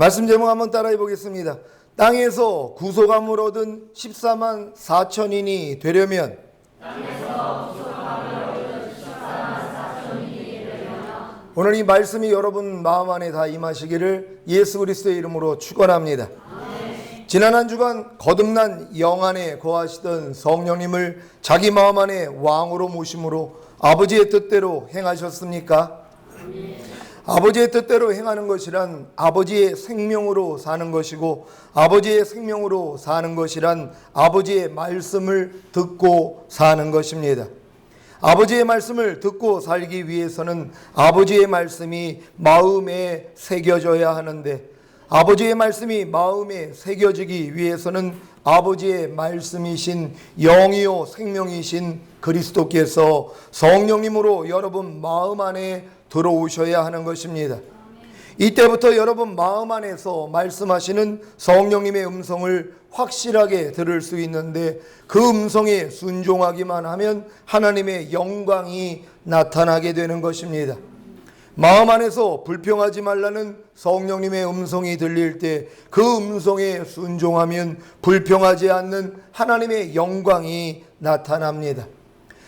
말씀 제목 한번 따라해 보겠습니다. 땅에서 구속함을 얻은 14만 4천인이 되려면 오늘 이 말씀이 여러분 마음 안에 다 임하시기를 예수 그리스도의 이름으로 축원합니다. 지난 한 주간 거듭난 영 안에 거하시던 성령님을 자기 마음 안에 왕으로 모심으로 아버지의 뜻대로 행하셨습니까? 아버지의 뜻대로 행하는 것이란 아버지의 생명으로 사는 것이고, 아버지의 생명으로 사는 것이란 아버지의 말씀을 듣고 사는 것입니다. 아버지의 말씀을 듣고 살기 위해서는 아버지의 말씀이 마음에 새겨져야 하는데, 아버지의 말씀이 마음에 새겨지기 위해서는 아버지의 말씀이신 영이요 생명이신 그리스도께서 성령님으로 여러분 마음 안에 들어오셔야 하는 것입니다. 이때부터 여러분 마음 안에서 말씀하시는 성령님의 음성을 확실하게 들을 수 있는데, 그 음성에 순종하기만 하면 하나님의 영광이 나타나게 되는 것입니다. 마음 안에서 불평하지 말라는 성령님의 음성이 들릴 때 그 음성에 순종하면 불평하지 않는 하나님의 영광이 나타납니다.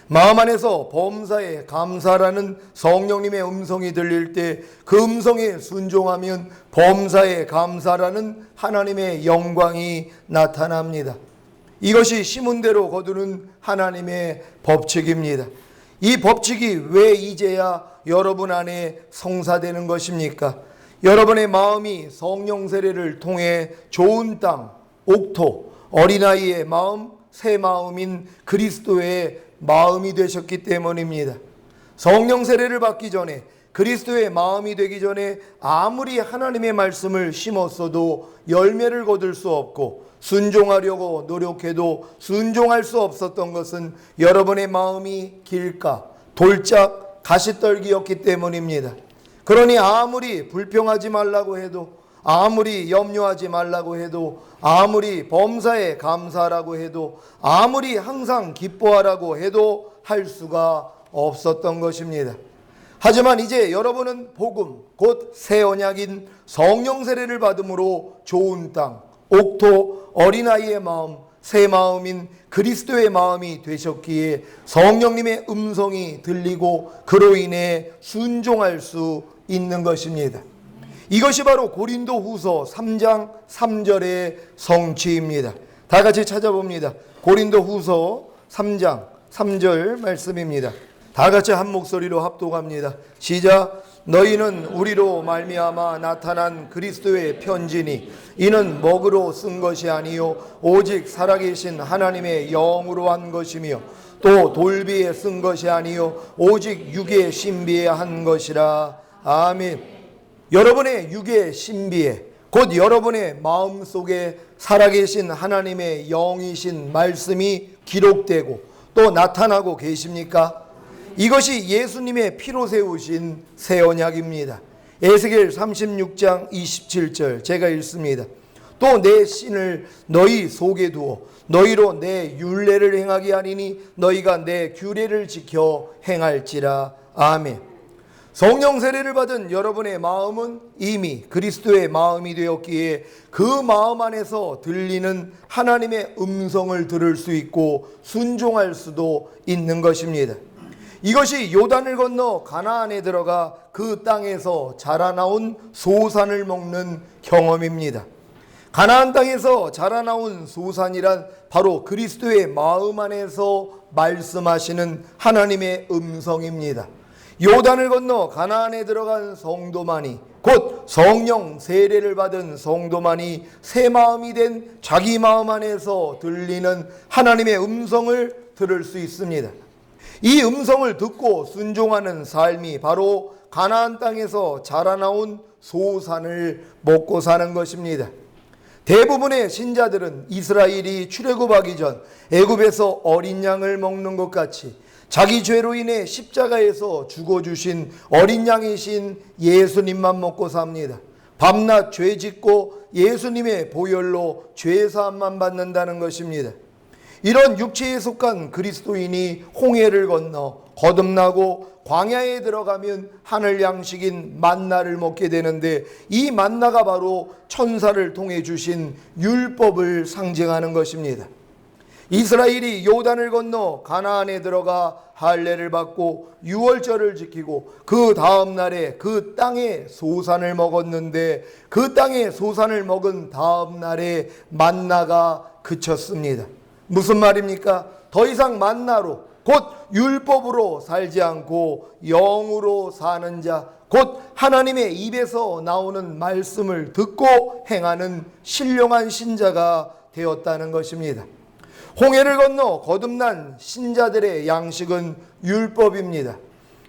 마음 안에서 범사에 감사라는 성령님의 음성이 들릴 때 그 음성에 순종하면 범사에 감사라는 하나님의 영광이 나타납니다. 이것이 심은 대로 거두는 하나님의 법칙입니다. 이 법칙이 왜 이제야 여러분 안에 성사되는 것입니까? 여러분의 마음이 성령 세례를 통해 좋은 땅, 옥토, 어린아이의 마음, 새 마음인 그리스도의 마음이 되셨기 때문입니다. 성령 세례를 받기 전에, 그리스도의 마음이 되기 전에 아무리 하나님의 말씀을 심었어도 열매를 거둘 수 없고, 순종하려고 노력해도 순종할 수 없었던 것은 여러분의 마음이 길가, 돌짝, 가시떨기였기 때문입니다. 그러니 아무리 불평하지 말라고 해도, 아무리 염려하지 말라고 해도, 아무리 범사에 감사하라고 해도, 아무리 항상 기뻐하라고 해도 할 수가 없었던 것입니다. 하지만 이제 여러분은 복음, 곧 새 언약인 성령 세례를 받음으로 좋은 땅, 옥토, 어린아이의 마음, 새 마음인 그리스도의 마음이 되셨기에 성령님의 음성이 들리고 그로 인해 순종할 수 있는 것입니다. 이것이 바로 고린도 후서 3장 3절의 성취입니다. 다 같이 찾아봅니다. 고린도 후서 3장 3절 말씀입니다. 다 같이 한 목소리로 합독합니다. 시작. 너희는 우리로 말미암아 나타난 그리스도의 편지니 이는 먹으로 쓴 것이 아니요 오직 살아계신 하나님의 영으로 한 것이며 또 돌비에 쓴 것이 아니요 오직 육의 신비에 한 것이라. 아멘. 여러분의 육의 신비에, 곧 여러분의 마음속에 살아계신 하나님의 영이신 말씀이 기록되고 또 나타나고 계십니까? 이것이 예수님의 피로 세우신 새 언약입니다. 에스겔 36장 27절 제가 읽습니다. 또 내 신을 너희 속에 두어 너희로 내 율례를 행하게 하리니 너희가 내 규례를 지켜 행할지라. 아멘. 성령 세례를 받은 여러분의 마음은 이미 그리스도의 마음이 되었기에 그 마음 안에서 들리는 하나님의 음성을 들을 수 있고 순종할 수도 있는 것입니다. 이것이 요단을 건너 가나안에 들어가 그 땅에서 자라나온 소산을 먹는 경험입니다. 가나안 땅에서 자라나온 소산이란 바로 그리스도의 마음 안에서 말씀하시는 하나님의 음성입니다. 요단을 건너 가나안에 들어간 성도만이, 곧 성령 세례를 받은 성도만이 새 마음이 된 자기 마음 안에서 들리는 하나님의 음성을 들을 수 있습니다. 이 음성을 듣고 순종하는 삶이 바로 가나안 땅에서 자라나온 소산을 먹고 사는 것입니다. 대부분의 신자들은 이스라엘이 출애굽하기 전 애굽에서 어린 양을 먹는 것 같이 자기 죄로 인해 십자가에서 죽어주신 어린 양이신 예수님만 먹고 삽니다. 밤낮 죄 짓고 예수님의 보혈로 죄사함만 받는다는 것입니다. 이런 육체에 속한 그리스도인이 홍해를 건너 거듭나고 광야에 들어가면 하늘 양식인 만나를 먹게 되는데, 이 만나가 바로 천사를 통해 주신 율법을 상징하는 것입니다. 이스라엘이 요단을 건너 가나안에 들어가 할례를 받고 유월절을 지키고 그 다음 날에 그 땅의 소산을 먹었는데, 그 땅의 소산을 먹은 다음 날에 만나가 그쳤습니다. 무슨 말입니까? 더 이상 만나로, 곧 율법으로 살지 않고 영으로 사는 자, 곧 하나님의 입에서 나오는 말씀을 듣고 행하는 신령한 신자가 되었다는 것입니다. 홍해를 건너 거듭난 신자들의 양식은 율법입니다.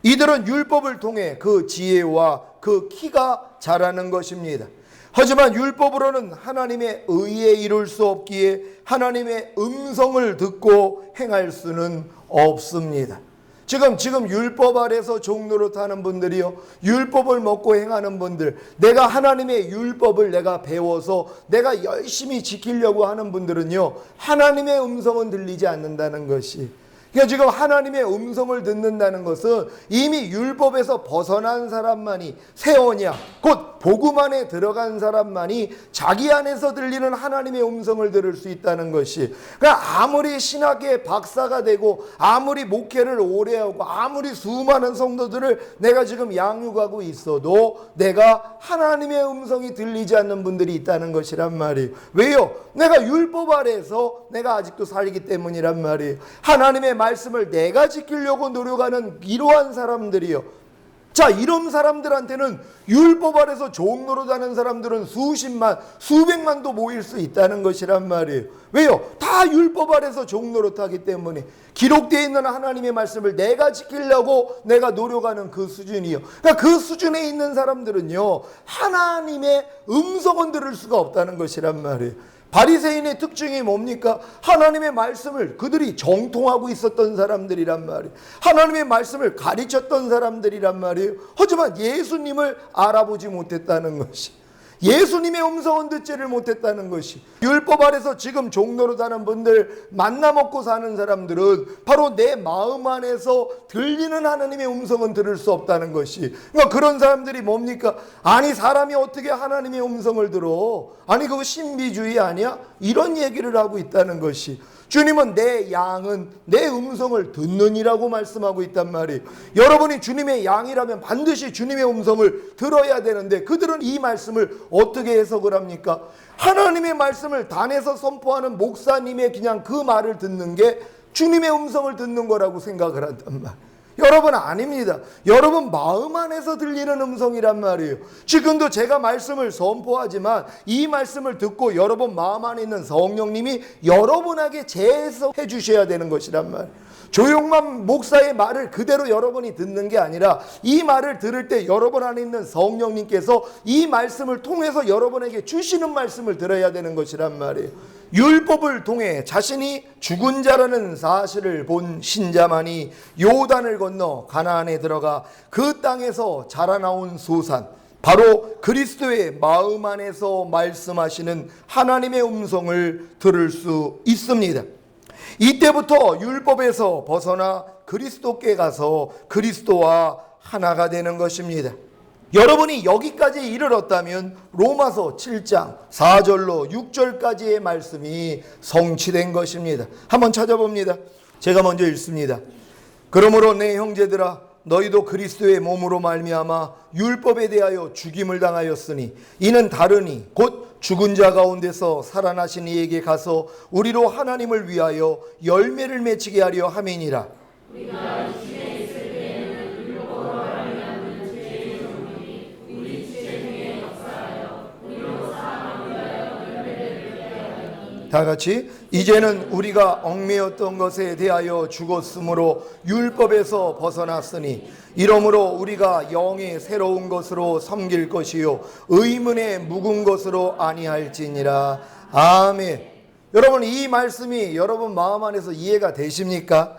이들은 율법을 통해 그 지혜와 그 키가 자라는 것입니다. 하지만 율법으로는 하나님의 의에 이룰 수 없기에 하나님의 음성을 듣고 행할 수는 없습니다. 지금 율법 아래서 종노릇하는 분들이요, 율법을 먹고 행하는 분들, 내가 하나님의 율법을 내가 배워서 내가 열심히 지키려고 하는 분들은요, 하나님의 음성은 들리지 않는다는 것이, 그러니까 지금 하나님의 음성을 듣는다는 것은 이미 율법에서 벗어난 사람만이, 새 언약 곧 복음 안에 들어간 사람만이 자기 안에서 들리는 하나님의 음성을 들을 수 있다는 것이, 그러니까 아무리 신학의 박사가 되고 아무리 목회를 오래 하고 아무리 수많은 성도들을 내가 지금 양육하고 있어도 내가 하나님의 음성이 들리지 않는 분들이 있다는 것이란 말이에요. 왜요? 내가 율법 아래에서 내가 아직도 살기 때문이란 말이에요. 하나님의 말씀을 내가 지키려고 노력하는 이러한 사람들이요, 자, 이런 사람들한테는 율법 아래서 종노릇하는 사람들은 수십만, 수백만도 모일 수 있다는 것이란 말이에요. 왜요? 다 율법 아래서 종노릇하기 때문에 기록되어 있는 하나님의 말씀을 내가 지키려고 내가 노력하는 그 수준이요. 그러니까 그 수준에 있는 사람들은요, 하나님의 음성은 들을 수가 없다는 것이란 말이에요. 바리새인의 특징이 뭡니까? 하나님의 말씀을 그들이 정통하고 있었던 사람들이란 말이에요. 하나님의 말씀을 가르쳤던 사람들이란 말이에요. 하지만 예수님을 알아보지 못했다는 것이, 예수님의 음성은 듣지를 못했다는 것이, 율법 아래서 지금 종노릇하는 분들, 만나 먹고 사는 사람들은 바로 내 마음 안에서 들리는 하나님의 음성은 들을 수 없다는 것이, 그러니까 그런 사람들이 뭡니까? 아니, 사람이 어떻게 하나님의 음성을 들어? 아니, 그거 신비주의 아니야? 이런 얘기를 하고 있다는 것이, 주님은 내 양은 내 음성을 듣느니라고 말씀하고 있단 말이에요. 여러분이 주님의 양이라면 반드시 주님의 음성을 들어야 되는데, 그들은 이 말씀을 어떻게 해석을 합니까? 하나님의 말씀을 단에서 선포하는 목사님의 그냥 그 말을 듣는 게 주님의 음성을 듣는 거라고 생각을 한단 말이에요. 여러분, 아닙니다. 여러분 마음 안에서 들리는 음성이란 말이에요. 지금도 제가 말씀을 선포하지만 이 말씀을 듣고 여러분 마음 안에 있는 성령님이 여러분에게 재해석해 주셔야 되는 것이란 말이에요. 조용만 목사의 말을 그대로 여러분이 듣는 게 아니라 이 말을 들을 때 여러분 안에 있는 성령님께서 이 말씀을 통해서 여러분에게 주시는 말씀을 들어야 되는 것이란 말이에요. 율법을 통해 자신이 죽은 자라는 사실을 본 신자만이 요단을 건너 가나안에 들어가 그 땅에서 자라나온 소산, 바로 그리스도의 마음 안에서 말씀하시는 하나님의 음성을 들을 수 있습니다. 이때부터 율법에서 벗어나 그리스도께 가서 그리스도와 하나가 되는 것입니다. 여러분이 여기까지 이르렀다면 로마서 7장 4절로 6절까지의 말씀이 성취된 것입니다. 한번 찾아봅니다. 제가 먼저 읽습니다. 그러므로 내 형제들아, 너희도 그리스도의 몸으로 말미암아 율법에 대하여 죽임을 당하였으니 이는 다르니 곧 죽은 자 가운데서 살아나신 이에게 가서 우리로 하나님을 위하여 열매를 맺히게 하려 함이니라. 우리가 이 시대에 있을 때에는 율법으로 말미암는 죄의 종들이 우리 지체 중에 역사하여 우리로 사람을 위하여 열매를 맺게 하였니. 다 같이, 이제는 우리가 얽매였던 것에 대하여 죽었으므로 율법에서 벗어났으니 이러므로 우리가 영의 새로운 것으로 섬길 것이요 의문의 묵은 것으로 아니할지니라. 아멘. 여러분, 이 말씀이 여러분 마음 안에서 이해가 되십니까?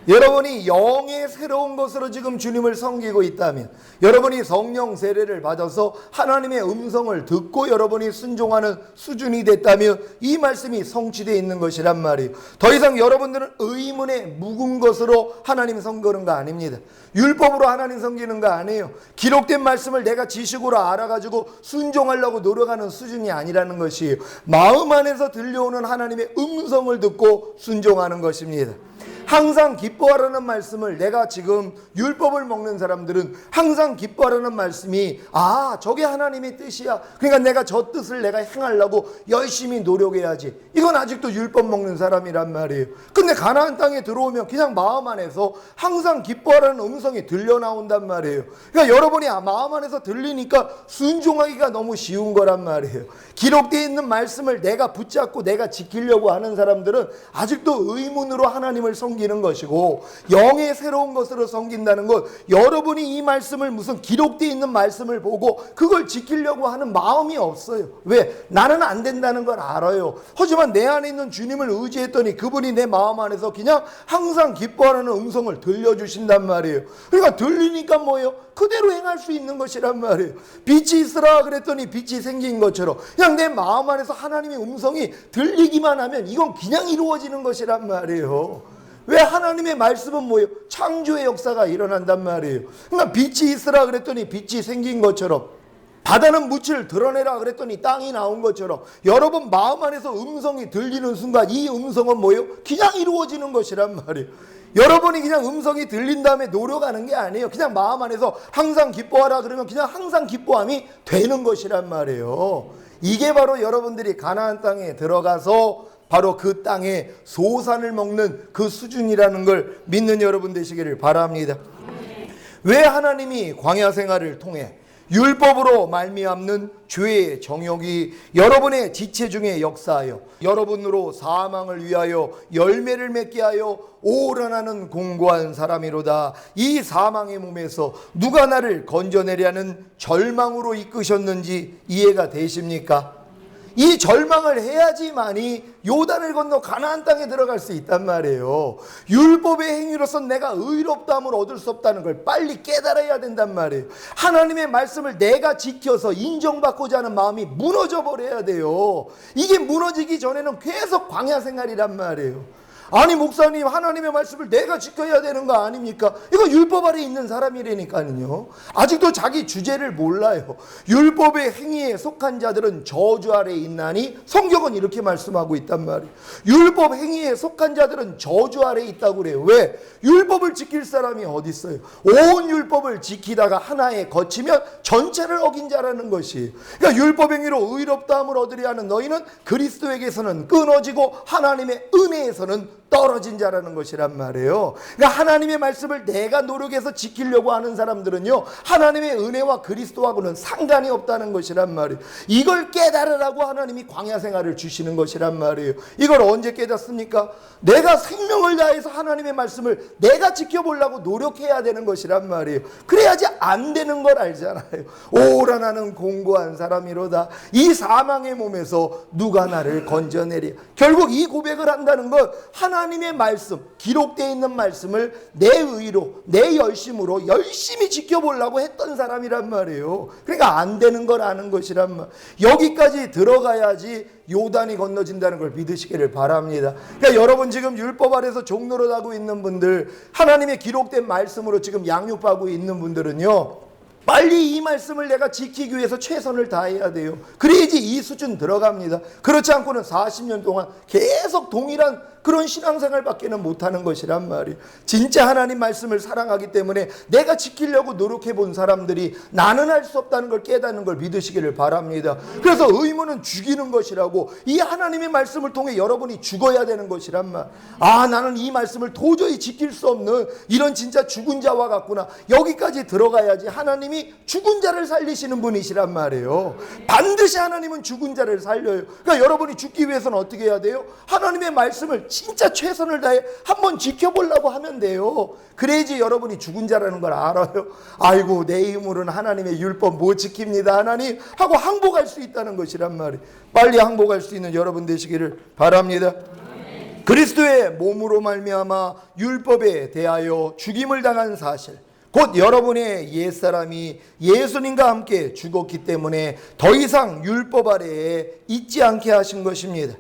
여러분이 영의 새로운 것으로 지금 주님을 섬기고 있다면, 여러분이 성령 세례를 받아서 하나님의 음성을 듣고 여러분이 순종하는 수준이 됐다면 이 말씀이 성취되어 있는 것이란 말이에요. 더 이상 여러분들은 의문에 묵은 것으로 하나님 섬기는 거 아닙니다. 율법으로 하나님 섬기는 거 아니에요. 기록된 말씀을 내가 지식으로 알아가지고 순종하려고 노력하는 수준이 아니라는 것이에요. 마음 안에서 들려오는 하나님의 음성을 듣고 순종하는 것입니다. 항상 기뻐하라는 말씀을, 내가 지금 율법을 먹는 사람들은 항상 기뻐하라는 말씀이 저게 하나님의 뜻이야, 그러니까 내가 저 뜻을 내가 행하려고 열심히 노력해야지, 이건 아직도 율법 먹는 사람이란 말이에요. 근데 가나안 땅에 들어오면 그냥 마음 안에서 항상 기뻐하라는 음성이 들려 나온단 말이에요. 그러니까 여러분이 마음 안에서 들리니까 순종하기가 너무 쉬운 거란 말이에요. 기록되어 있는 말씀을 내가 붙잡고 내가 지키려고 하는 사람들은 아직도 의문으로 하나님을 섬기는 것이고, 영의 새로운 것으로 섬긴다는 것, 여러분이 이 말씀을 무슨 기록되어 있는 말씀을 보고 그걸 지키려고 하는 마음이 없어요. 왜? 나는 안 된다는 걸 알아요. 하지만 내 안에 있는 주님을 의지했더니 그분이 내 마음 안에서 그냥 항상 기뻐하는 음성을 들려주신단 말이에요. 그러니까 들리니까 뭐예요? 그대로 행할 수 있는 것이란 말이에요. 빛이 있으라 그랬더니 빛이 생긴 것처럼 그냥 내 마음 안에서 하나님의 음성이 들리기만 하면 이건 그냥 이루어지는 것이란 말이에요. 왜? 하나님의 말씀은 뭐예요? 창조의 역사가 일어난단 말이에요. 그러니까 빛이 있으라 그랬더니 빛이 생긴 것처럼, 바다는 묻을 드러내라 그랬더니 땅이 나온 것처럼, 여러분 마음 안에서 음성이 들리는 순간 이 음성은 뭐예요? 그냥 이루어지는 것이란 말이에요. 여러분이 그냥 음성이 들린 다음에 노력하는 게 아니에요. 그냥 마음 안에서 항상 기뻐하라 그러면 그냥 항상 기뻐함이 되는 것이란 말이에요. 이게 바로 여러분들이 가나안 땅에 들어가서 바로 그 땅에 소산을 먹는 그 수준이라는 걸 믿는 여러분 되시기를 바랍니다. 왜 하나님이 광야 생활을 통해 율법으로 말미암는 죄의 정욕이 여러분의 지체 중에 역사하여 여러분으로 사망을 위하여 열매를 맺게 하여 오라나는 공고한 사람이로다, 이 사망의 몸에서 누가 나를 건져내려는 절망으로 이끄셨는지 이해가 되십니까? 이 절망을 해야지만이 요단을 건너 가나안 땅에 들어갈 수 있단 말이에요. 율법의 행위로서 내가 의롭다함을 얻을 수 없다는 걸 빨리 깨달아야 된단 말이에요. 하나님의 말씀을 내가 지켜서 인정받고자 하는 마음이 무너져 버려야 돼요. 이게 무너지기 전에는 계속 광야 생활이란 말이에요. 아니 목사님, 하나님의 말씀을 내가 지켜야 되는 거 아닙니까? 이거 율법 아래 있는 사람이라니까요. 아직도 자기 주제를 몰라요. 율법의 행위에 속한 자들은 저주 아래 있나니, 성경은 이렇게 말씀하고 있단 말이에요. 율법 행위에 속한 자들은 저주 아래 있다고 그래요. 왜? 율법을 지킬 사람이 어디 있어요? 온 율법을 지키다가 하나에 거치면 전체를 어긴 자라는 것이. 그러니까 율법 행위로 의롭다함을 얻으려 하는 너희는 그리스도에게서는 끊어지고 하나님의 은혜에서는 떨어진 자라는 것이란 말이에요. 그러니까 하나님의 말씀을 내가 노력해서 지키려고 하는 사람들은요, 하나님의 은혜와 그리스도하고는 상관이 없다는 것이란 말이에요. 이걸 깨달으라고 하나님이 광야 생활을 주시는 것이란 말이에요. 이걸 언제 깨닫습니까? 내가 생명을 다해서 하나님의 말씀을 내가 지켜보려고 노력해야 되는 것이란 말이에요. 그래야지 안 되는 걸 알잖아요. 오라 나는 공고한 사람이로다, 이 사망의 몸에서 누가 나를 건져내리. 결국 이 고백을 한다는 건 하나님의 말씀, 기록되어 있는 말씀을 내 의로, 내 열심으로 열심히 지켜보려고 했던 사람이란 말이에요. 그러니까 안 되는 걸 아는 것이란 말. 여기까지 들어가야지 요단이 건너진다는 걸 믿으시기를 바랍니다. 그러니까 여러분 지금 율법 아래서 종노릇하고 있는 분들, 하나님의 기록된 말씀으로 지금 양육받고 있는 분들은요, 빨리 이 말씀을 내가 지키기 위해서 최선을 다해야 돼요. 그래야지 이 수준 들어갑니다. 그렇지 않고는 40년 동안 계속 동일한 그런 신앙생활밖에는 못하는 것이란 말이에요. 진짜 하나님 말씀을 사랑하기 때문에 내가 지키려고 노력해 본 사람들이 나는 할 수 없다는 걸 깨닫는 걸 믿으시기를 바랍니다. 그래서 의무는 죽이는 것이라고, 이 하나님의 말씀을 통해 여러분이 죽어야 되는 것이란 말. 나는 이 말씀을 도저히 지킬 수 없는 이런 진짜 죽은 자와 같구나. 여기까지 들어가야지 하나님이 죽은 자를 살리시는 분이시란 말이에요. 반드시 하나님은 죽은 자를 살려요. 그러니까 여러분이 죽기 위해서는 어떻게 해야 돼요? 하나님의 말씀을 진짜 최선을 다해 한번 지켜보려고 하면 돼요. 그래야지 여러분이 죽은 자라는 걸 알아요. 아이고, 내 힘으로는 하나님의 율법 못 지킵니다 하나님 하고 항복할 수 있다는 것이란 말이에요. 빨리 항복할 수 있는 여러분 되시기를 바랍니다. 그리스도의 몸으로 말미암아 율법에 대하여 죽임을 당한 사실, 곧 여러분의 옛사람이 예수님과 함께 죽었기 때문에 더 이상 율법 아래에 있지 않게 하신 것입니다.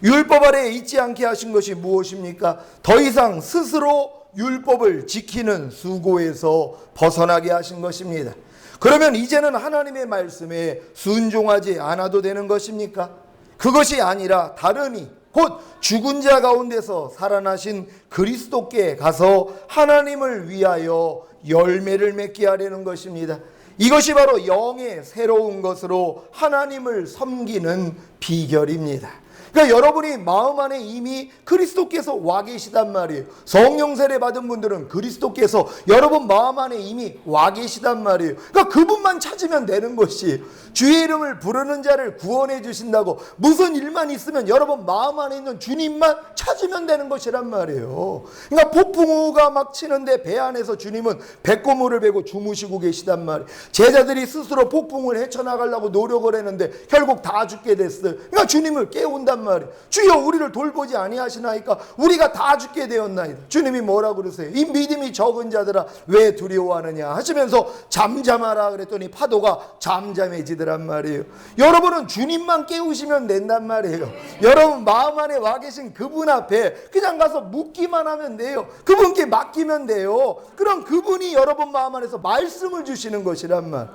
율법 아래에 있지 않게 하신 것이 무엇입니까? 더 이상 스스로 율법을 지키는 수고에서 벗어나게 하신 것입니다. 그러면 이제는 하나님의 말씀에 순종하지 않아도 되는 것입니까? 그것이 아니라 다르니 곧 죽은 자 가운데서 살아나신 그리스도께 가서 하나님을 위하여 열매를 맺게 하려는 것입니다. 이것이 바로 영의 새로운 것으로 하나님을 섬기는 비결입니다. 그러니까 여러분이 마음 안에 이미 그리스도께서 와 계시단 말이에요. 성령 세례 받은 분들은 그리스도께서 여러분 마음 안에 이미 와 계시단 말이에요. 그러니까 그분만 찾으면 되는 것이, 주의 이름을 부르는 자를 구원해 주신다고 무슨 일만 있으면 여러분 마음 안에 있는 주님만 찾으면 되는 것이란 말이에요. 그러니까 폭풍우가 막 치는데 배 안에서 주님은 백고무를 베고 주무시고 계시단 말이에요. 제자들이 스스로 폭풍을 헤쳐나가려고 노력을 했는데 결국 다 죽게 됐어요. 그러니까 주님을 깨운단 말이에요. 주여 우리를 돌보지 아니하시나이까 우리가 다 죽게 되었나이다. 주님이 뭐라고 그러세요? 이 믿음이 적은 자들아 왜 두려워하느냐 하시면서 잠잠하라 그랬더니 파도가 잠잠해지더란 말이에요. 여러분은 주님만 깨우시면 된단 말이에요. 여러분 마음 안에 와 계신 그분 앞에 그냥 가서 묻기만 하면 돼요. 그분께 맡기면 돼요. 그럼 그분이 여러분 마음 안에서 말씀을 주시는 것이란 말.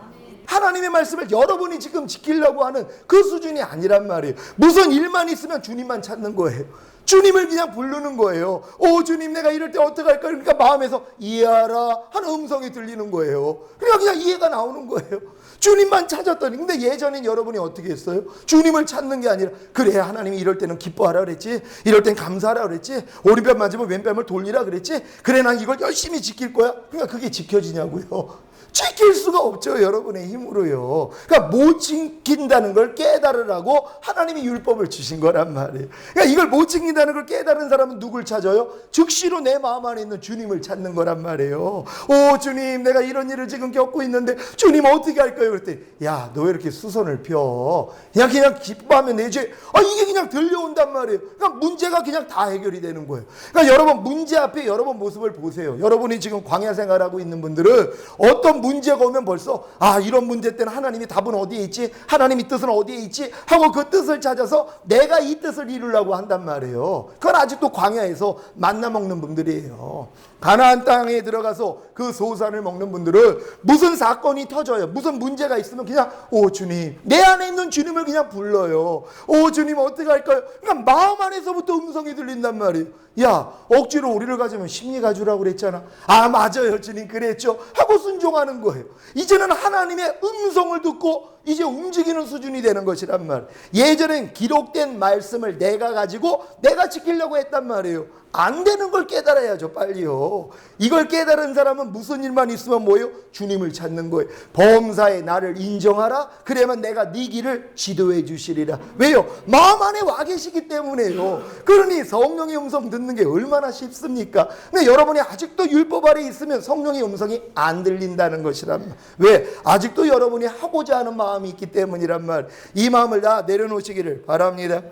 하나님의 말씀을 여러분이 지금 지키려고 하는 그 수준이 아니란 말이에요. 무슨 일만 있으면 주님만 찾는 거예요. 주님을 그냥 부르는 거예요. 오 주님 내가 이럴 때 어떡할까? 그러니까 마음에서 이해하라 하는 음성이 들리는 거예요. 그냥 이해가 나오는 거예요. 주님만 찾았더니. 근데 예전엔 여러분이 어떻게 했어요? 주님을 찾는 게 아니라 그래 하나님이 이럴 때는 기뻐하라 그랬지, 이럴 땐 감사하라 그랬지, 오른뺨 맞으면 왼뺨을 돌리라 그랬지, 그래 난 이걸 열심히 지킬 거야. 그러니까 그게 지켜지냐고요. 지킬 수가 없죠. 여러분의 힘으로요. 그러니까 못 지킨다는 걸 깨달으라고 하나님이 율법을 주신 거란 말이에요. 그러니까 이걸 못 지킨다는 걸 깨달은 사람은 누굴 찾아요? 즉시로 내 마음 안에 있는 주님을 찾는 거란 말이에요. 오 주님 내가 이런 일을 지금 겪고 있는데 주님 어떻게 할까요? 그랬더니 야 너 왜 이렇게 수선을 펴? 그냥 기뻐하면 되지. 이게 그냥 들려온단 말이에요. 그러니까 문제가 그냥 다 해결이 되는 거예요. 그러니까 여러분 문제 앞에 여러분 모습을 보세요. 여러분이 지금 광야 생활하고 있는 분들은 어떤 문제가 오면 벌써 이런 문제 때는 하나님이 답은 어디에 있지? 하나님이 뜻은 어디에 있지? 하고 그 뜻을 찾아서 내가 이 뜻을 이루려고 한단 말이에요. 그건 아직도 광야에서 만나 먹는 분들이에요. 가나안 땅에 들어가서 그 소산을 먹는 분들은 무슨 사건이 터져요. 무슨 문제가 있으면 그냥 오 주님 내 안에 있는 주님을 그냥 불러요. 오 주님 어떻게 할까요? 그러니까 마음 안에서부터 음성이 들린단 말이에요. 야 억지로 우리를 가지면 심리 가주라고 그랬잖아. 맞아요 주님 그랬죠 하고 순종하는 거예요. 이제는 하나님의 음성을 듣고 이제 움직이는 수준이 되는 것이란 말. 예전엔 기록된 말씀을 내가 가지고 내가 지키려고 했단 말이에요. 안 되는 걸 깨달아야죠. 빨리요. 이걸 깨달은 사람은 무슨 일만 있으면 뭐예요? 주님을 찾는 거예요. 범사에 나를 인정하라. 그러면 내가 네 길을 지도해 주시리라. 왜요? 마음 안에 와 계시기 때문에요. 그러니 성령의 음성 듣는 게 얼마나 쉽습니까? 근데 여러분이 아직도 율법 아래 있으면 성령의 음성이 안 들린다는 것이란 말. 왜? 아직도 여러분이 하고자 하는 마음이 있기 때문이란 말. 이 마음을 다 내려놓으시기를 바랍니다.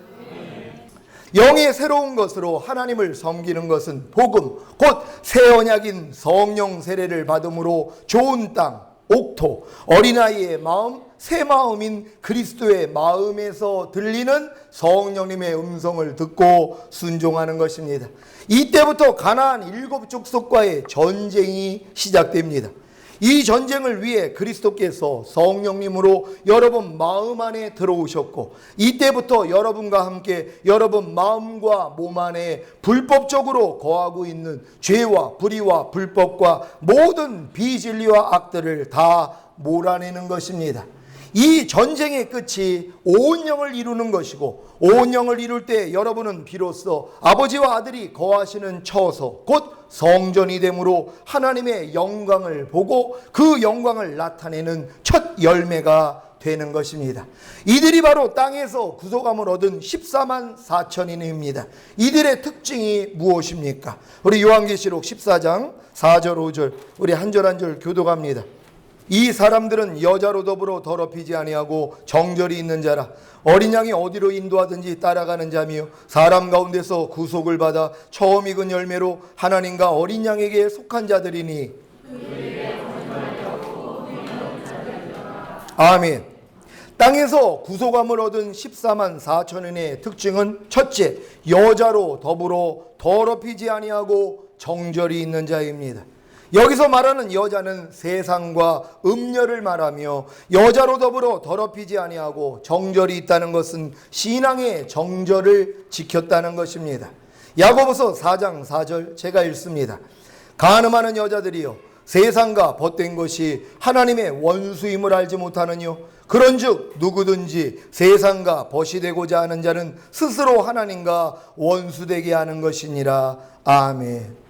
영의 새로운 것으로 하나님을 섬기는 것은 복음, 곧 새 언약인 성령 세례를 받음으로 좋은 땅, 옥토, 어린아이의 마음, 새 마음인 그리스도의 마음에서 들리는 성령님의 음성을 듣고 순종하는 것입니다. 이때부터 가나안 7 족속과의 전쟁이 시작됩니다. 이 전쟁을 위해 그리스도께서 성령님으로 여러분 마음 안에 들어오셨고 이때부터 여러분과 함께 여러분 마음과 몸 안에 불법적으로 거하고 있는 죄와 불의와 불법과 모든 비진리와 악들을 다 몰아내는 것입니다. 이 전쟁의 끝이 온 영을 이루는 것이고 온 영을 이룰 때 여러분은 비로소 아버지와 아들이 거하시는 처소 곧 성전이 되므로 하나님의 영광을 보고 그 영광을 나타내는 첫 열매가 되는 것입니다. 이들이 바로 땅에서 구속함을 얻은 14만 4천인입니다. 이들의 특징이 무엇입니까? 우리 요한계시록 14장 4절 5절 우리 한 절 한 절 교독합니다. 이 사람들은 여자로 더불어 더럽히지 아니하고 정절이 있는 자라. 어린 양이 어디로 인도하든지 따라가는 자며 사람 가운데서 구속을 받아 처음 익은 열매로 하나님과 어린 양에게 속한 자들이니. 아멘. 땅에서 구속함을 얻은 14만 4천인의 특징은 첫째, 여자로 더불어 더럽히지 아니하고 정절이 있는 자입니다. 여기서 말하는 여자는 세상과 음녀를 말하며, 여자로 더불어 더럽히지 아니하고 정절이 있다는 것은 신앙의 정절을 지켰다는 것입니다. 야고보서 4장 4절 제가 읽습니다. 간음하는 여자들이여, 세상과 벗된 것이 하나님의 원수임을 알지 못하느뇨. 그런즉 누구든지 세상과 벗이 되고자 하는 자는 스스로 하나님과 원수되게 하는 것이니라. 아멘.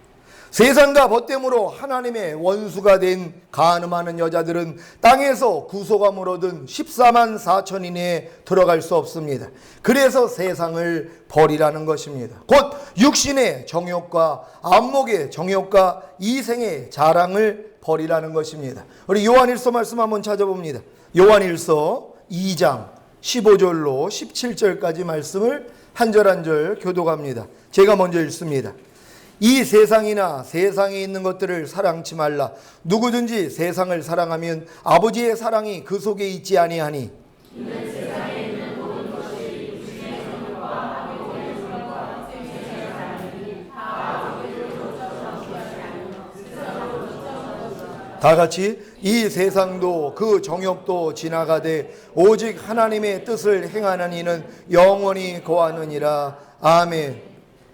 세상과 벗됨으로 하나님의 원수가 된 간음하는 여자들은 땅에서 구속함을 얻은 14만 4천인에 들어갈 수 없습니다. 그래서 세상을 버리라는 것입니다. 곧 육신의 정욕과 안목의 정욕과 이생의 자랑을 버리라는 것입니다. 우리 요한일서 말씀 한번 찾아봅니다. 요한일서 2장 15절로 17절까지 말씀을 한 절 한 절 교독합니다. 제가 먼저 읽습니다. 이 세상이나 세상에 있는 것들을 사랑치 말라. 누구든지 세상을 사랑하면 아버지의 사랑이 그 속에 있지 아니하니. 이는 세상에 있는 모든 것이 육신의 정욕과 안목의 정욕과 생명의 사랑이 다 아버지를 쫓아오지 아니하며 세상으로 쫓아오지. 다 같이 이 세상도 그 정욕도 지나가되 오직 하나님의 뜻을 행하는 이는 영원히 거하느니라. 아멘.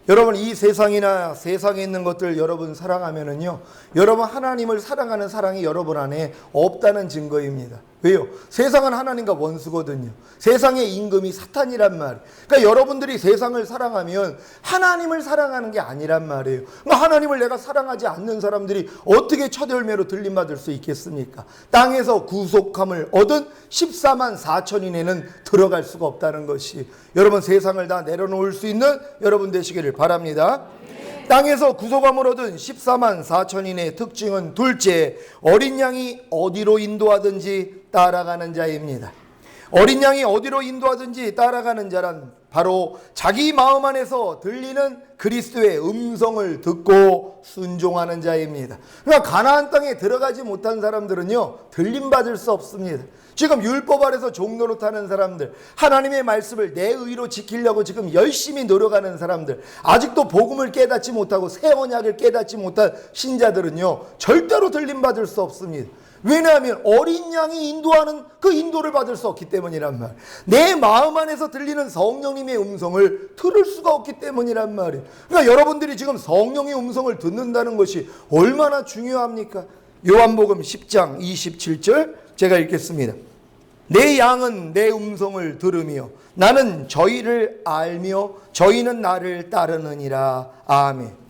여러분, 이 세상이나 세상에 있는 것들 여러분 사랑하면은요, 여러분 하나님을 사랑하는 사랑이 여러분 안에 없다는 증거입니다. 왜요? 세상은 하나님과 원수거든요. 세상의 임금이 사탄이란 말이에요. 그러니까 여러분들이 세상을 사랑하면 하나님을 사랑하는 게 아니란 말이에요. 그러니까 하나님을 내가 사랑하지 않는 사람들이 어떻게 첫 열매로 들림받을 수 있겠습니까? 땅에서 구속함을 얻은 14만 4천인에는 들어갈 수가 없다는 것이, 여러분 세상을 다 내려놓을 수 있는 여러분 되시기를 바랍니다. 땅에서 구속함을 얻은 14만 4천인의 특징은 둘째, 어린 양이 어디로 인도하든지 따라가는 자입니다. 어린 양이 어디로 인도하든지 따라가는 자란 바로 자기 마음 안에서 들리는 그리스도의 음성을 듣고 순종하는 자입니다. 그러니까 가나안 땅에 들어가지 못한 사람들은요, 들림받을 수 없습니다. 지금 율법 아래서 종노릇하는 사람들, 하나님의 말씀을 내 의로 지키려고 지금 열심히 노력하는 사람들, 아직도 복음을 깨닫지 못하고 새 언약을 깨닫지 못한 신자들은요, 절대로 들림받을 수 없습니다. 왜냐하면 어린 양이 인도하는 그 인도를 받을 수 없기 때문이란 말. 내 마음 안에서 들리는 성령님의 음성을 들을 수가 없기 때문이란 말이에요. 그러니까 여러분들이 지금 성령의 음성을 듣는다는 것이 얼마나 중요합니까? 요한복음 10장 27절 제가 읽겠습니다. 내 양은 내 음성을 들으며 나는 저희를 알며 저희는 나를 따르느니라. 아멘.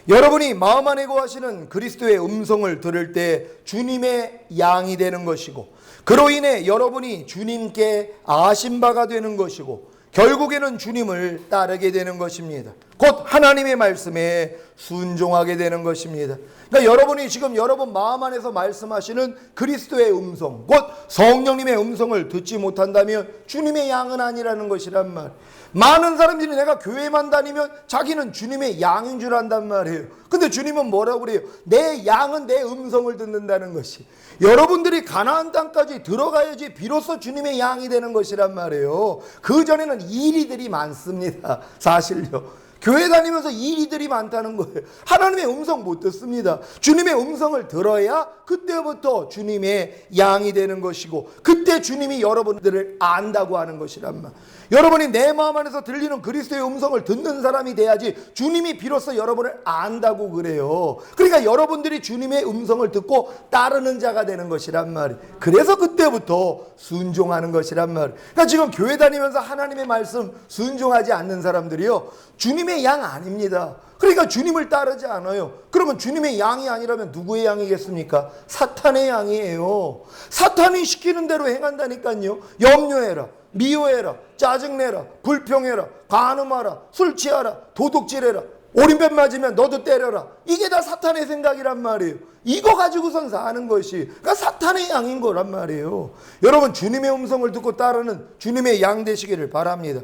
여러분이 마음 안에 거하시는 그리스도의 음성을 들을 때 주님의 양이 되는 것이고, 그로 인해 여러분이 주님께 아신 바가 되는 것이고, 결국에는 주님을 따르게 되는 것입니다. 곧 하나님의 말씀에 순종하게 되는 것입니다. 그러니까 여러분이 지금 여러분 마음 안에서 말씀하시는 그리스도의 음성, 곧 성령님의 음성을 듣지 못한다면 주님의 양은 아니라는 것이란 말. 많은 사람들이 내가 교회만 다니면 자기는 주님의 양인 줄 안단 말이에요. 근데 주님은 뭐라고 그래요? 내 양은 내 음성을 듣는다는 것이. 여러분들이 가나안 땅까지 들어가야지 비로소 주님의 양이 되는 것이란 말이에요. 그 전에는 이리들이 많습니다. 사실요. 교회 다니면서 일이들이 많다는 거예요. 하나님의 음성 못 듣습니다. 주님의 음성을 들어야 그때부터 주님의 양이 되는 것이고, 그때 주님이 여러분들을 안다고 하는 것이란 말. 여러분이 내 마음 안에서 들리는 그리스도의 음성을 듣는 사람이 돼야지 주님이 비로소 여러분을 안다고 그래요. 그러니까 여러분들이 주님의 음성을 듣고 따르는 자가 되는 것이란 말이에요. 그래서 그때부터 순종하는 것이란 말이에요. 그러니까 지금 교회 다니면서 하나님의 말씀 순종하지 않는 사람들이요, 주님의 양 아닙니다. 그러니까 주님을 따르지 않아요. 그러면 주님의 양이 아니라면 누구의 양이겠습니까? 사탄의 양이에요. 사탄이 시키는 대로 행한다니까요. 염려해라, 미워해라, 짜증내라, 불평해라, 간음하라, 술 취하라, 도둑질해라. 오른편 맞으면 너도 때려라. 이게 다 사탄의 생각이란 말이에요. 이거 가지고선 사는 것이 그러니까 사탄의 양인 거란 말이에요. 여러분, 주님의 음성을 듣고 따르는 주님의 양 되시기를 바랍니다.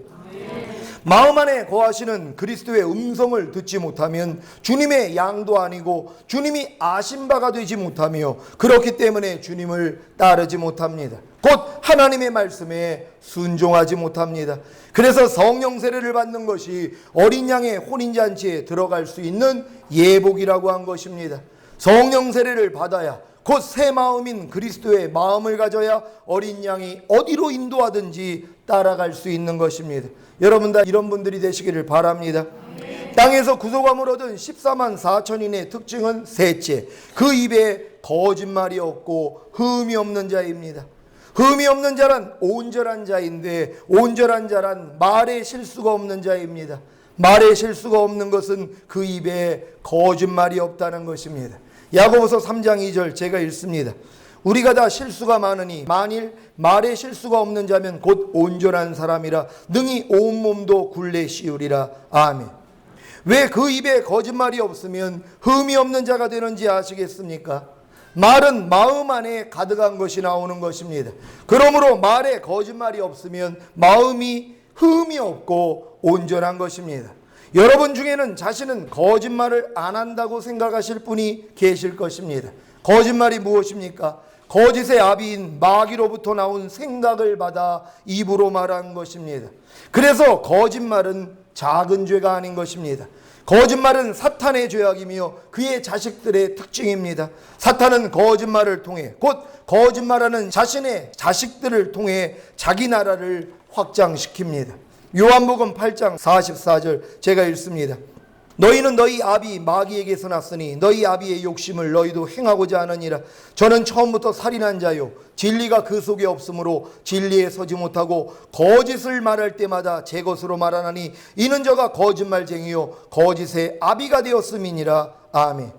마음 안에 거하시는 그리스도의 음성을 듣지 못하면 주님의 양도 아니고 주님이 아신 바가 되지 못하며, 그렇기 때문에 주님을 따르지 못합니다. 곧 하나님의 말씀에 순종하지 못합니다. 그래서 성령 세례를 받는 것이 어린 양의 혼인잔치에 들어갈 수 있는 예복이라고 한 것입니다. 성령 세례를 받아야, 곧 새 마음인 그리스도의 마음을 가져야 어린 양이 어디로 인도하든지 따라갈 수 있는 것입니다. 여러분 다 이런 분들이 되시기를 바랍니다. 땅에서 구속함을 얻은 14만 4천인의 특징은 셋째, 그 입에 거짓말이 없고 흠이 없는 자입니다. 흠이 없는 자란 온전한 자인데, 온전한 자란 말에 실수가 없는 자입니다. 말에 실수가 없는 것은 그 입에 거짓말이 없다는 것입니다. 야고보서 3장 2절 제가 읽습니다. 우리가 다 실수가 많으니 만일 말에 실수가 없는 자면 곧 온전한 사람이라 능히 온몸도 굴레 씌우리라. 아멘. 왜 그 입에 거짓말이 없으면 흠이 없는 자가 되는지 아시겠습니까? 말은 마음 안에 가득한 것이 나오는 것입니다. 그러므로 말에 거짓말이 없으면 마음이 흠이 없고 온전한 것입니다. 여러분 중에는 자신은 거짓말을 안 한다고 생각하실 분이 계실 것입니다. 거짓말이 무엇입니까? 거짓의 아비인 마귀로부터 나온 생각을 받아 입으로 말한 것입니다. 그래서 거짓말은 작은 죄가 아닌 것입니다. 거짓말은 사탄의 죄악이며 그의 자식들의 특징입니다. 사탄은 거짓말을 통해, 곧 거짓말하는 자신의 자식들을 통해 자기 나라를 확장시킵니다. 요한복음 8장 44절 제가 읽습니다. 너희는 너희 아비 마귀에게서 났으니 너희 아비의 욕심을 너희도 행하고자 하느니라. 저는 처음부터 살인한 자요 진리가 그 속에 없으므로 진리에 서지 못하고 거짓을 말할 때마다 제 것으로 말하나니 이는 저가 거짓말쟁이요 거짓의 아비가 되었음이니라. 아멘.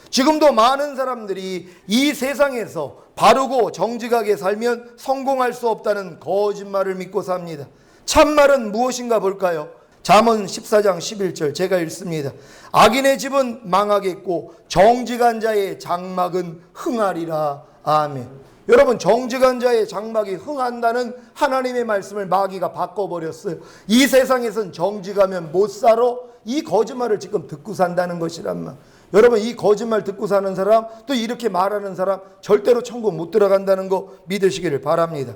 지금도 많은 사람들이 이 세상에서 바르고 정직하게 살면 성공할 수 없다는 거짓말을 믿고 삽니다. 참말은 무엇인가 볼까요? 잠언 14장 11절 제가 읽습니다. 악인의 집은 망하겠고 정직한 자의 장막은 흥하리라. 아멘. 여러분, 정직한 자의 장막이 흥한다는 하나님의 말씀을 마귀가 바꿔버렸어요. 이 세상에선 정직하면 못 살아. 이 거짓말을 지금 듣고 산다는 것이란 말. 여러분, 이 거짓말 듣고 사는 사람, 또 이렇게 말하는 사람 절대로 천국 못 들어간다는 거 믿으시기를 바랍니다.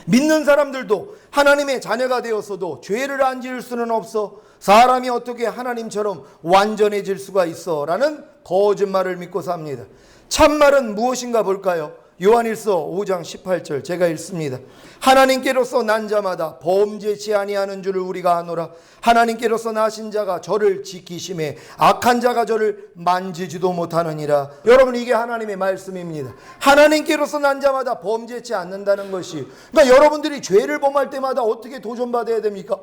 믿는 사람들도 하나님의 자녀가 되었어도 죄를 안 지을 수는 없어. 사람이 어떻게 하나님처럼 완전해질 수가 있어? 라는 거짓말을 믿고 삽니다. 참말은 무엇인가 볼까요? 요한일서 5장 18절 제가 읽습니다. 하나님께로서 난 자마다 범죄치 아니하는 줄을 우리가 아노라. 하나님께로서 나신 자가 저를 지키심에 악한 자가 저를 만지지도 못하느니라. 여러분, 이게 하나님의 말씀입니다. 하나님께로서 난 자마다 범죄치 않는다는 것이, 그러니까 여러분들이 죄를 범할 때마다 어떻게 도전받아야 됩니까?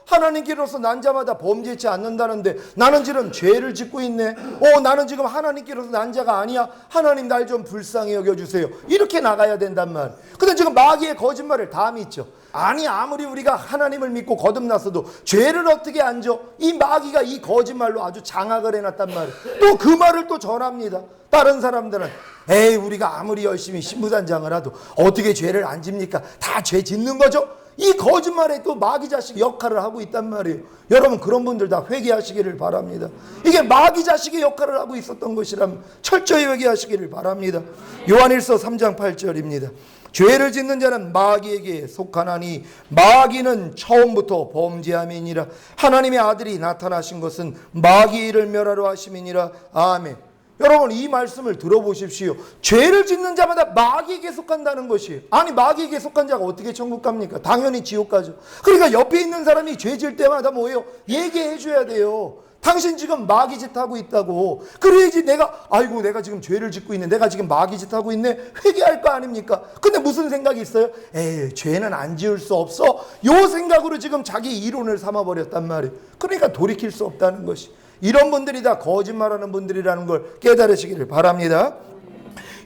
하나님께로서 난 자마다 범죄치 않는다는데 나는 지금 죄를 짓고 있네. 나는 지금 하나님께로서 난 자가 아니야. 하나님 날 좀 불쌍히 여겨주세요. 이렇게 나가야 된단 말. 근데 지금 마귀의 거짓말을 다 믿죠. 아니, 아무리 우리가 하나님을 믿고 거듭났어도 죄를 어떻게 안 져? 이 마귀가 이 거짓말로 아주 장악을 해놨단 말이에요. 또 그 말을 또 전합니다. 다른 사람들은 에이, 우리가 아무리 열심히 신부단장을 해도 어떻게 죄를 안 집니까? 다 죄 짓는 거죠. 이 거짓말에 또 마귀 자식 역할을 하고 있단 말이에요. 여러분, 그런 분들 다 회개하시기를 바랍니다. 이게 마귀 자식의 역할을 하고 있었던 것이라면 철저히 회개하시기를 바랍니다. 요한일서 3장 8절입니다. 죄를 짓는 자는 마귀에게 속하나니 마귀는 처음부터 범죄함이니라. 하나님의 아들이 나타나신 것은 마귀의 일을 멸하러 하심이니라. 아멘. 여러분, 이 말씀을 들어보십시오. 죄를 짓는 자마다 마귀에게 속한다는 것이, 아니, 마귀에게 속한 자가 어떻게 천국 갑니까? 당연히 지옥 가죠. 그러니까 옆에 있는 사람이 죄 질 때마다 뭐예요? 얘기해 줘야 돼요. 당신 지금 마귀 짓 하고 있다고. 그래야지 내가 지금 죄를 짓고 있네, 내가 지금 마귀 짓 하고 있네, 회개할 거 아닙니까? 근데 무슨 생각이 있어요? 에이, 죄는 안 지을 수 없어. 요 생각으로 지금 자기 이론을 삼아버렸단 말이에요. 그러니까 돌이킬 수 없다는 것이, 이런 분들이 다 거짓말하는 분들이라는 걸 깨달으시기를 바랍니다.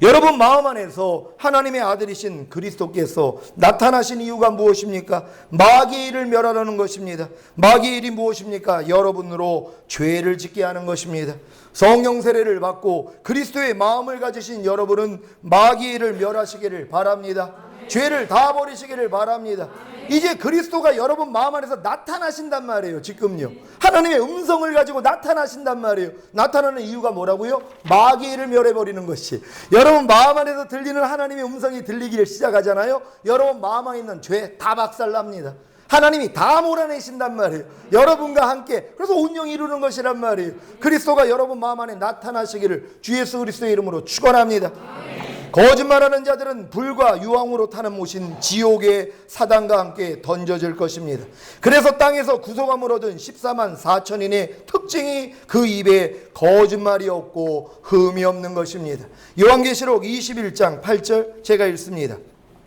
여러분 마음 안에서 하나님의 아들이신 그리스도께서 나타나신 이유가 무엇입니까? 마귀의 일을 멸하라는 것입니다. 마귀의 일이 무엇입니까? 여러분으로 죄를 짓게 하는 것입니다. 성령 세례를 받고 그리스도의 마음을 가지신 여러분은 마귀의 일을 멸하시기를 바랍니다. 죄를 다 버리시기를 바랍니다. 이제 그리스도가 여러분 마음 안에서 나타나신단 말이에요. 지금요. 하나님의 음성을 가지고 나타나신단 말이에요. 나타나는 이유가 뭐라고요? 마귀의 일을 멸해버리는 것이. 여러분 마음 안에서 들리는 하나님의 음성이 들리기를 시작하잖아요. 여러분 마음 안에 있는 죄 다 박살납니다. 하나님이 다 몰아내신단 말이에요. 여러분과 함께. 그래서 온영이 이루는 것이란 말이에요. 그리스도가 여러분 마음 안에 나타나시기를 주 예수 그리스도의 이름으로 축원합니다. 거짓말하는 자들은 불과 유황으로 타는 못인 지옥의 사단과 함께 던져질 것입니다. 그래서 땅에서 구속함을 얻은 14만 4천인의 특징이 그 입에 거짓말이 없고 흠이 없는 것입니다. 요한계시록 21장 8절 제가 읽습니다.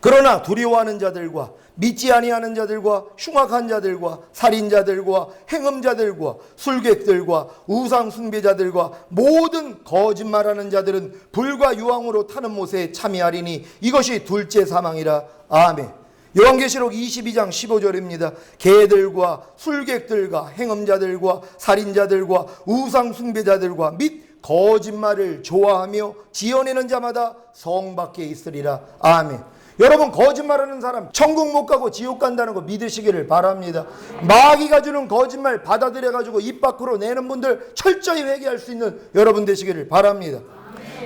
그러나 두려워하는 자들과 믿지 아니하는 자들과 흉악한 자들과 살인자들과 행음자들과 술객들과 우상 숭배자들과 모든 거짓말하는 자들은 불과 유황으로 타는 못에 참여하리니 이것이 둘째 사망이라. 아멘. 요한계시록 22장 15절입니다. 개들과 술객들과 행음자들과 살인자들과 우상 숭배자들과 및 거짓말을 좋아하며 지어내는 자마다 성 밖에 있으리라. 아멘. 여러분 거짓말하는 사람 천국 못 가고 지옥 간다는 거 믿으시기를 바랍니다. 마귀가 주는 거짓말 받아들여가지고 입 밖으로 내는 분들 철저히 회개할 수 있는 여러분 되시기를 바랍니다.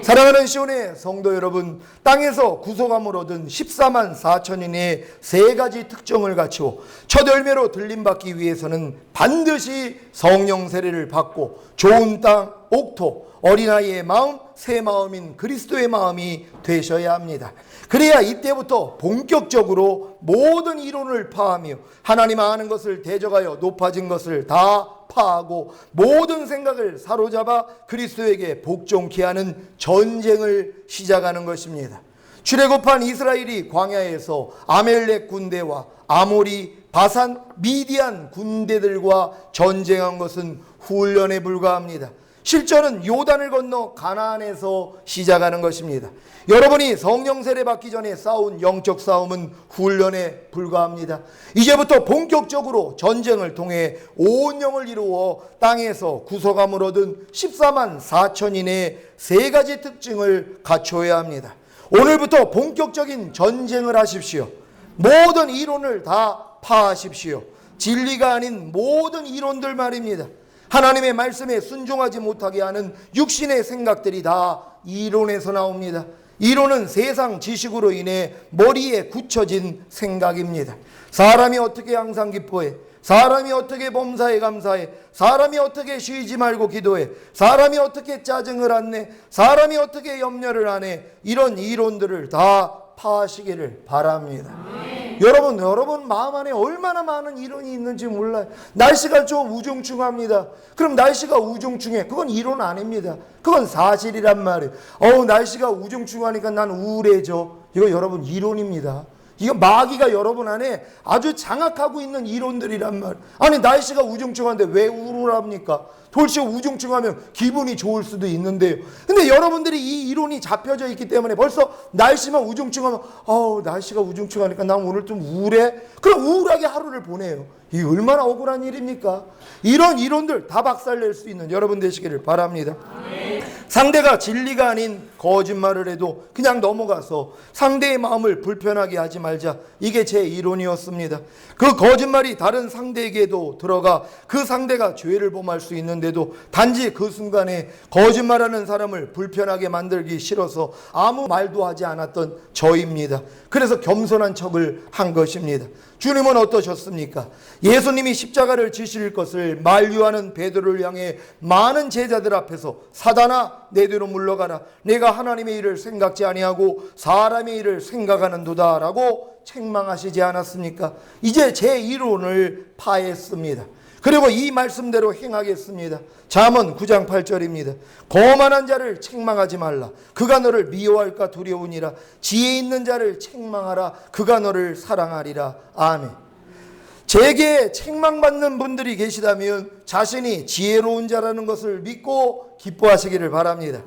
사랑하는 시온의 성도 여러분, 땅에서 구속함을 얻은 14만 4천인의 세 가지 특징을 갖추어 첫 열매로 들림받기 위해서는 반드시 성령 세례를 받고 좋은 땅, 옥토, 어린아이의 마음, 새 마음인 그리스도의 마음이 되셔야 합니다. 그래야 이때부터 본격적으로 모든 이론을 파하며 하나님 아는 것을 대적하여 높아진 것을 다 파하고 모든 생각을 사로잡아 그리스도에게 복종케 하는 전쟁을 시작하는 것입니다. 출애굽한 이스라엘이 광야에서 아멜렉 군대와 아모리, 바산, 미디안 군대들과 전쟁한 것은 훈련에 불과합니다. 실전은 요단을 건너 가나안에서 시작하는 것입니다. 여러분이 성령 세례 받기 전에 싸운 영적 싸움은 훈련에 불과합니다. 이제부터 본격적으로 전쟁을 통해 온 영을 이루어 땅에서 구속함을 얻은 14만 4천인의 세 가지 특징을 갖춰야 합니다. 오늘부터 본격적인 전쟁을 하십시오. 모든 이론을 다 파하십시오. 진리가 아닌 모든 이론들 말입니다. 하나님의 말씀에 순종하지 못하게 하는 육신의 생각들이 다 이론에서 나옵니다. 이론은 세상 지식으로 인해 머리에 굳혀진 생각입니다. 사람이 어떻게 항상 기뻐해? 사람이 어떻게 범사에 감사해? 사람이 어떻게 쉬지 말고 기도해? 사람이 어떻게 짜증을 안 내? 사람이 어떻게 염려를 안 해? 이런 이론들을 다 파하시기를 바랍니다. 여러분 마음 안에 얼마나 많은 이론이 있는지 몰라요. 날씨가 좀 우중충합니다. 그럼 날씨가 우중충해. 그건 이론 아닙니다. 그건 사실이란 말이에요. 날씨가 우중충하니까 난 우울해져. 이거 여러분 이론입니다. 이거 마귀가 여러분 안에 아주 장악하고 있는 이론들이란 말이에요. 아니 날씨가 우중충한데 왜 우울합니까? 돌씨 우중충하면 기분이 좋을 수도 있는데요. 근데 여러분들이 이 이론이 잡혀져 있기 때문에 벌써 날씨만 우중충하면 날씨가 우중충하니까 난 오늘 좀 우울해. 그럼 우울하게 하루를 보내요. 이게 얼마나 억울한 일입니까? 이런 이론들 다 박살낼 수 있는 여러분 되시기를 바랍니다. 상대가 진리가 아닌 거짓말을 해도 그냥 넘어가서 상대의 마음을 불편하게 하지 말자. 이게 제 이론이었습니다. 그 거짓말이 다른 상대에게도 들어가 그 상대가 죄를 범할 수 있는데도 단지 그 순간에 거짓말하는 사람을 불편하게 만들기 싫어서 아무 말도 하지 않았던 저입니다. 그래서 겸손한 척을 한 것입니다. 주님은 어떠셨습니까? 예수님이 십자가를 지실 것을 만류하는 베드로를 향해 많은 제자들 앞에서 사단아 내 뒤로 물러가라. 내가 하나님의 일을 생각지 아니하고 사람의 일을 생각하는도다 라고 책망하시지 않았습니까? 이제 제 이론을 파했습니다. 그리고 이 말씀대로 행하겠습니다. 잠언 9장 8절입니다. 거만한 자를 책망하지 말라. 그가 너를 미워할까 두려우니라. 지혜 있는 자를 책망하라. 그가 너를 사랑하리라. 아멘. 제게 책망받는 분들이 계시다면 자신이 지혜로운 자라는 것을 믿고 기뻐하시기를 바랍니다.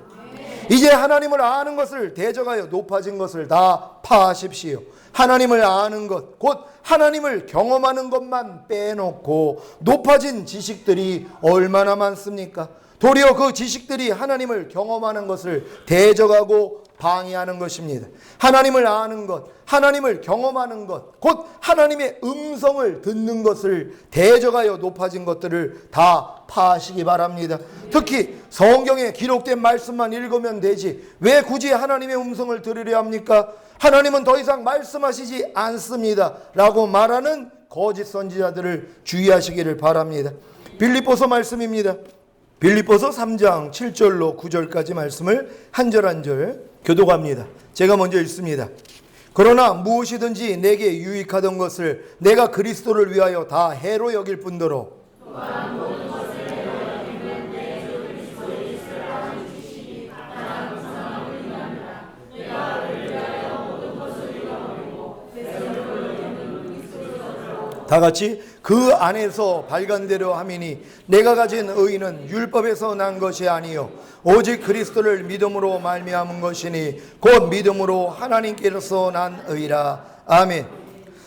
이제 하나님을 아는 것을 대적하여 높아진 것을 다 파하십시오. 하나님을 아는 것, 곧 하나님을 경험하는 것만 빼놓고 높아진 지식들이 얼마나 많습니까? 도리어 그 지식들이 하나님을 경험하는 것을 대적하고 방해하는 것입니다. 하나님을 아는 것, 하나님을 경험하는 것, 곧 하나님의 음성을 듣는 것을 대적하여 높아진 것들을 다 파하시기 바랍니다. 특히 성경에 기록된 말씀만 읽으면 되지 왜 굳이 하나님의 음성을 들으려 합니까? 하나님은 더 이상 말씀하시지 않습니다 라고 말하는 거짓 선지자들을 주의하시기를 바랍니다. 빌립보서 말씀입니다. 빌립보서 3장 7절로 9절까지 말씀을 한 절 한 절 교독합니다. 제가 먼저 읽습니다. 그러나 무엇이든지 내게 유익하던 것을 내가 그리스도를 위하여 다 해로 여길 뿐더러 또한 모든 것을 해로 여기는 내 주 그리스도 예수를 아는 지식이 가장 무상함을 의미합니다. 내가 그를 위하여 모든 것을 잃어버리고 세상을 여기는 그리스도로 다 같이 그 안에서 발견되려 함이니 내가 가진 의는 율법에서 난 것이 아니요 오직 그리스도를 믿음으로 말미암은 것이니 곧 믿음으로 하나님께로서 난 의라. 아멘.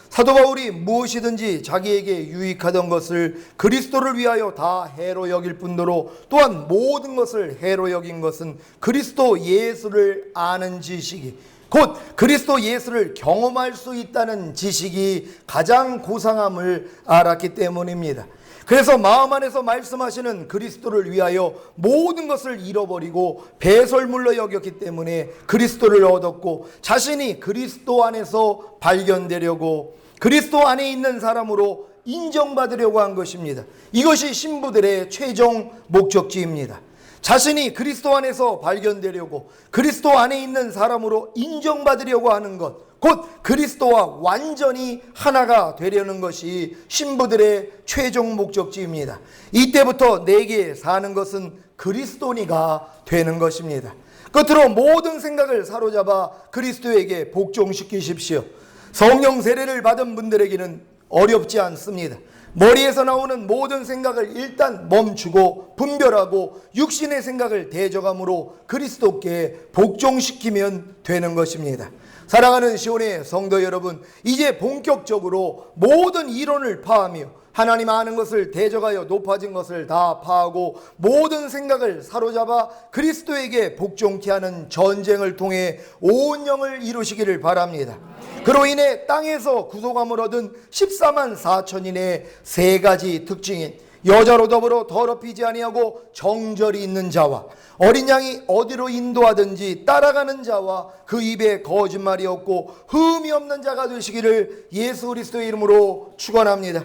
사도 바울이 무엇이든지 자기에게 유익하던 것을 그리스도를 위하여 다 해로 여길 뿐더러 또한 모든 것을 해로 여긴 것은 그리스도 예수를 아는 지식이 곧 그리스도 예수를 경험할 수 있다는 지식이 가장 고상함을 알았기 때문입니다. 그래서 마음 안에서 말씀하시는 그리스도를 위하여 모든 것을 잃어버리고 배설물로 여겼기 때문에 그리스도를 얻었고 자신이 그리스도 안에서 발견되려고 그리스도 안에 있는 사람으로 인정받으려고 한 것입니다. 이것이 신부들의 최종 목적지입니다. 자신이 그리스도 안에서 발견되려고 그리스도 안에 있는 사람으로 인정받으려고 하는 것, 곧 그리스도와 완전히 하나가 되려는 것이 신부들의 최종 목적지입니다. 이때부터 내게 사는 것은 그리스도니가 되는 것입니다. 끝으로 모든 생각을 사로잡아 그리스도에게 복종시키십시오. 성령 세례를 받은 분들에게는 어렵지 않습니다. 머리에서 나오는 모든 생각을 일단 멈추고 분별하고 육신의 생각을 대적함으로 그리스도께 복종시키면 되는 것입니다. 사랑하는 시온의 성도 여러분, 이제 본격적으로 모든 이론을 파하며 하나님 아는 것을 대적하여 높아진 것을 다 파하고 모든 생각을 사로잡아 그리스도에게 복종케 하는 전쟁을 통해 온 영을 이루시기를 바랍니다. 그로 인해 땅에서 구속함을 얻은 14만 4천인의 세 가지 특징인 여자로 더불어 더럽히지 아니하고 정절이 있는 자와 어린 양이 어디로 인도하든지 따라가는 자와 그 입에 거짓말이 없고 흠이 없는 자가 되시기를 예수 그리스도의 이름으로 축원합니다.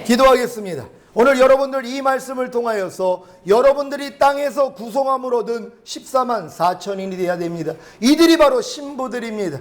기도하겠습니다. 오늘 여러분들 이 말씀을 통하여서 여러분들이 땅에서 구속함을 얻은 14만 4천인이 되어야 됩니다. 이들이 바로 신부들입니다.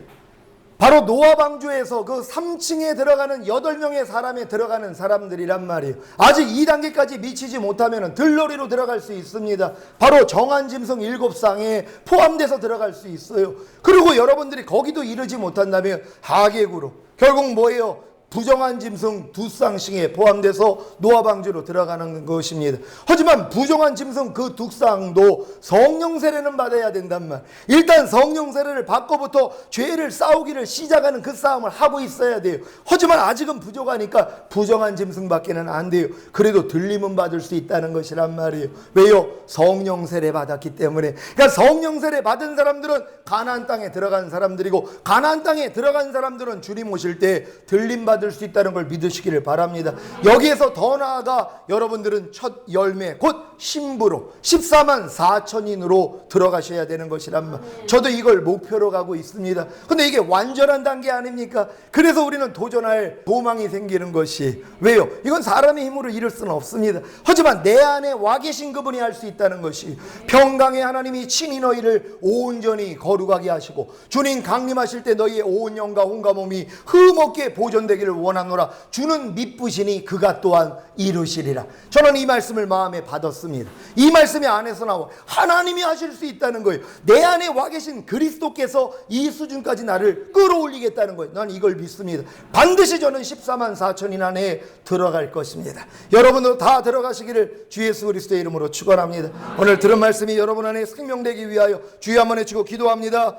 바로 노아 방주에서 그 3층에 들어가는 8명의 사람에 들어가는 사람들이란 말이에요. 아직 2단계까지 미치지 못하면 들러리로 들어갈 수 있습니다. 바로 정한 짐승 7쌍에 포함돼서 들어갈 수 있어요. 그리고 여러분들이 거기도 이르지 못한다면 하객으로 결국 뭐예요? 부정한 짐승 2쌍씩에 포함돼서 노아 방주로 들어가는 것입니다. 하지만 부정한 짐승 그 2쌍도 성령 세례는 받아야 된단 말. 일단 성령 세례를 받고부터 죄를 싸우기를 시작하는 그 싸움을 하고 있어야 돼요. 하지만 아직은 부족하니까 부정한 짐승밖에는 안 돼요. 그래도 들림은 받을 수 있다는 것이란 말이에요. 왜요? 성령 세례 받았기 때문에. 그러니까 성령 세례 받은 사람들은 가나안 땅에 들어간 사람들이고 가나안 땅에 들어간 사람들은 주님 오실 때 들림 받을 수 있다는 걸 믿으시기를 바랍니다. 여기에서 더 나아가 여러분들은 첫 열매 곧 신부로 14만 4천인으로 들어가셔야 되는 것이란 말. 저도 이걸 목표로 가고 있습니다. 근데 이게 완전한 단계 아닙니까? 그래서 우리는 도전할 도망이 생기는 것이 왜요? 이건 사람의 힘으로 이룰 수는 없습니다. 하지만 내 안에 와 계신 그분이 할 수 있다는 것이 평강의 하나님이 친히 너희를 온전히 거룩하게 하시고 주님 강림하실 때 너희의 온 영과 온과 몸이 흠없게 보존되기를 되기를 원하노라. 주는 미쁘시니 그가 또한 이루시리라. 저는 이 말씀을 마음에 받았습니다. 이 말씀이 안에서 나와 하나님이 하실 수 있다는 거예요. 내 안에 와 계신 그리스도께서 이 수준까지 나를 끌어올리겠다는 거예요. 난 이걸 믿습니다. 반드시 저는 14만 4천인 안에 들어갈 것입니다. 여러분도 다 들어가시기를 주 예수 그리스도의 이름으로 축원합니다. 오늘 들은 말씀이 여러분 안에 생명되기 위하여 주여 한번 외치고 기도합니다.